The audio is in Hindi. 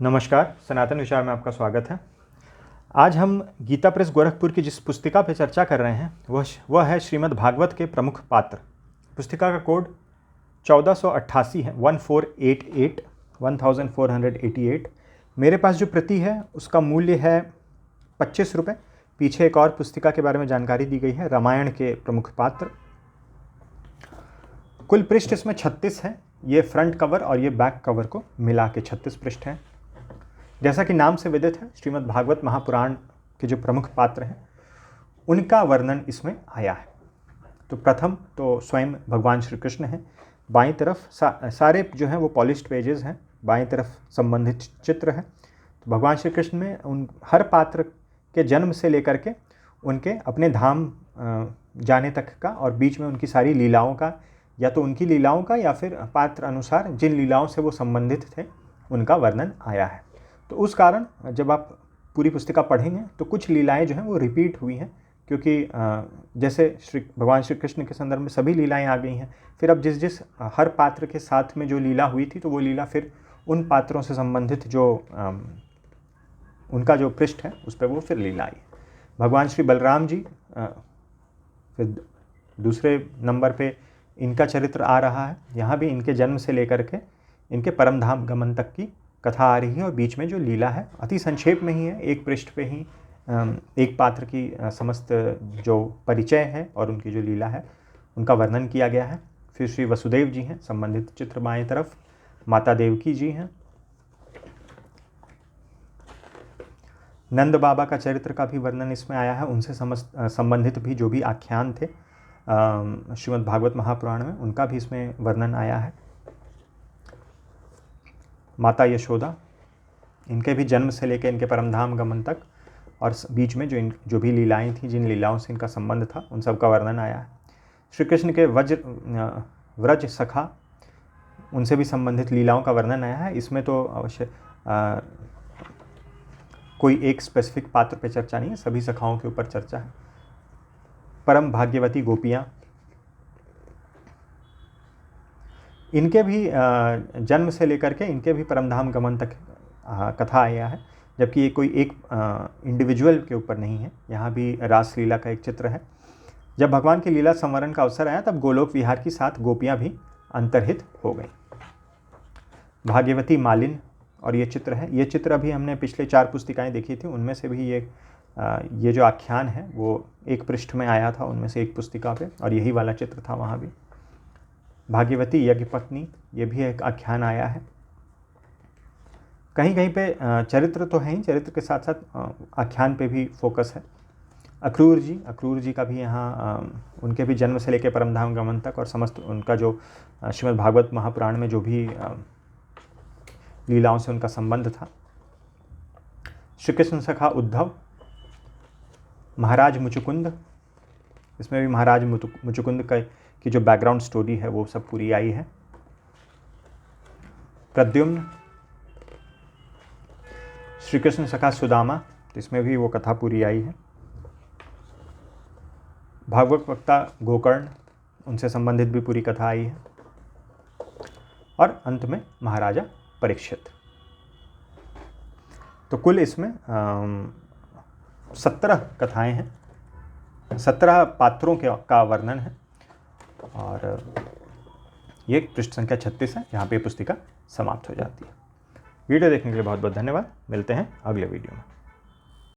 नमस्कार, सनातन विचार में आपका स्वागत है। आज हम गीता प्रेस गोरखपुर की जिस पुस्तिका पर चर्चा कर रहे हैं वह है श्रीमद् भागवत के प्रमुख पात्र। पुस्तिका का कोड 1488 है, 1488। मेरे पास जो प्रति है उसका मूल्य है 25 रुपये। पीछे एक और पुस्तिका के बारे में जानकारी दी गई है, रामायण के प्रमुख पात्र। कुल पृष्ठ इसमें 36 हैं। ये फ्रंट कवर और ये बैक कवर को मिला के 36 पृष्ठ हैं। जैसा कि नाम से विदित है, श्रीमद् भागवत महापुराण के जो प्रमुख पात्र हैं उनका वर्णन इसमें आया है। तो प्रथम तो स्वयं भगवान श्री कृष्ण हैं। बाईं तरफ सारे जो हैं वो पॉलिश्ड पेजेस हैं। बाईं तरफ संबंधित चित्र है। तो भगवान श्री कृष्ण में उन हर पात्र के जन्म से लेकर के उनके अपने धाम जाने तक का और बीच में उनकी सारी लीलाओं का, या तो उनकी लीलाओं का या फिर पात्र अनुसार जिन लीलाओं से वो संबंधित थे उनका वर्णन आया है। तो उस कारण जब आप पूरी पुस्तिका पढ़ेंगे तो कुछ लीलाएं जो हैं वो रिपीट हुई हैं, क्योंकि जैसे भगवान श्री कृष्ण के संदर्भ में सभी लीलाएं आ गई हैं। फिर अब जिस हर पात्र के साथ में जो लीला हुई थी तो वो लीला फिर उन पात्रों से संबंधित जो उनका जो पृष्ठ है उस पर वो फिर लीला आई। भगवान श्री बलराम जी फिर दूसरे नंबर पे इनका चरित्र आ रहा है। यहाँ भी इनके जन्म से लेकर के इनके परमधाम गमन तक की कथा आ रही है और बीच में जो लीला है अति संक्षेप में ही है। एक पृष्ठ पे ही एक पात्र की समस्त जो परिचय है और उनकी जो लीला है उनका वर्णन किया गया है। फिर श्री वसुदेव जी हैं, संबंधित चित्र बाएं तरफ। माता देवकी जी हैं। नंद बाबा का चरित्र का भी वर्णन इसमें आया है। उनसे संबंधित भी जो भी आख्यान थे श्रीमद् भागवत महापुराण में उनका भी इसमें वर्णन आया है। माता यशोदा, इनके भी जन्म से लेकर इनके परमधाम गमन तक और बीच में जो भी लीलाएं थी, जिन लीलाओं से इनका संबंध था, उन सब का वर्णन आया है। श्री कृष्ण के व्रज सखा, उनसे भी संबंधित लीलाओं का वर्णन आया है। इसमें तो अवश्य कोई एक स्पेसिफिक पात्र पे चर्चा नहीं है, सभी सखाओं के ऊपर चर्चा है। परम भाग्यवती गोपियाँ, इनके भी जन्म से लेकर के इनके भी परमधाम गमन तक कथा आया है, जबकि ये कोई एक इंडिविजुअल के ऊपर नहीं है। यहाँ भी रासलीला का एक चित्र है। जब भगवान की लीला संवरण का अवसर आया तब गोलोक विहार की 7 गोपियाँ भी अंतर्हित हो गई। भाग्यवती मालिन, और ये चित्र है। ये चित्र अभी हमने पिछले 4 पुस्तिकाएँ देखी थी, उनमें से भी ये जो आख्यान है वो एक पृष्ठ में आया था, उनमें से एक पुस्तिका पे, और यही वाला चित्र था वहाँ भी। भाग्यवती यज्ञपत्नी, ये भी एक आख्यान आया है। कहीं कहीं पे चरित्र तो है ही, चरित्र के साथ साथ आख्यान पे भी फोकस है। अक्रूर जी का भी यहाँ उनके भी जन्म से लेकर परमधाम गमन तक और समस्त उनका जो श्रीमद् भागवत महापुराण में जो भी लीलाओं से उनका संबंध था। श्री कृष्ण सखा उद्धव, महाराज मुचुकुंद, इसमें भी महाराज मुचुकुंद की जो बैकग्राउंड स्टोरी है वो सब पूरी आई है। प्रद्युम्न, श्री कृष्ण सखा सुदामा, इसमें भी वो कथा पूरी आई है। भागवत वक्ता गोकर्ण, उनसे संबंधित भी पूरी कथा आई है। और अंत में महाराजा परीक्षित। तो कुल इसमें 17 कथाएं हैं, 17 पात्रों का वर्णन है और ये पृष्ठ संख्या 36 है। यहाँ पे पुस्तिका समाप्त हो जाती है। वीडियो देखने के लिए बहुत बहुत धन्यवाद। मिलते हैं अगले वीडियो में।